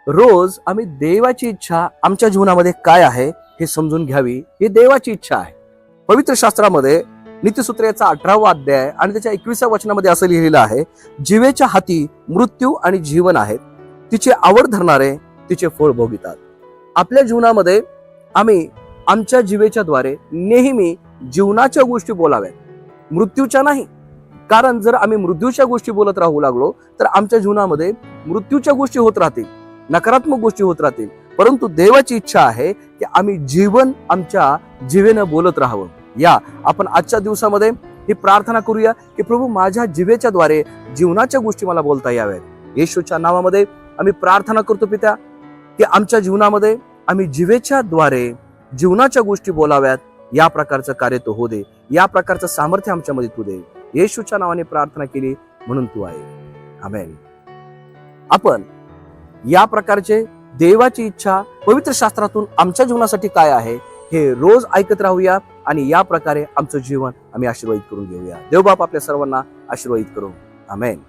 रोज आम्ही देवाची इच्छा आमच्या जीवनामध्ये काय आहे हे समजून घ्यावी, ही देवाची इच्छा आहे. पवित्र शास्त्रामध्ये नीतिसूत्र याचा 18वा अध्याय आणि त्याच्या 21व्या वचनामध्ये असं लिहिलेलं आहे, जीवेच्या हाती मृत्यू आणि जीवन आहेत, तिचे आवड धरणारे तिचे फळ भोगितात. आपल्या जीवनामध्ये आम्ही आमच्या जीवेच्या द्वारे नेहमी जीवनाच्या गोष्टी बोलाव्यात, मृत्यूच्या नाही. कारण जर आम्ही मृत्यूच्या गोष्टी बोलत राहू लागलो तर आमच्या जीवनामध्ये मृत्यूच्या गोष्टी होत राहतील, नकारात्मक गोष्टी होत राहतील. परंतु देवाची इच्छा आहे की आम्ही जीवन आमच्या जीवेनं बोलत राहावं. या आपण आजच्या दिवसामध्ये ही प्रार्थना करूया की प्रभू माझ्या जीवेच्या द्वारे जीवनाच्या गोष्टी मला बोलता याव्यात. येशूच्या नावामध्ये आम्ही प्रार्थना करतो पित्या की आमच्या जीवनामध्ये आम्ही जीवेच्या द्वारे जीवनाच्या गोष्टी बोलाव्यात. या प्रकारचं कार्य तो हो दे, या प्रकारचं सामर्थ्य आमच्यामध्ये तू दे. येशूच्या नावाने प्रार्थना केली म्हणून तू आहे. आमेन. आपण या प्रकारचे देवाची इच्छा पवित्र शास्त्रातून आमच्या जीवनासाठी काय आहे हे रोज ऐकत राहूया आणि या प्रकारे आमचं जीवन आम्ही आशीर्वादित करून घेऊया. देव बाप आपल्या सर्वांना आशीर्वादित करू. आमेन.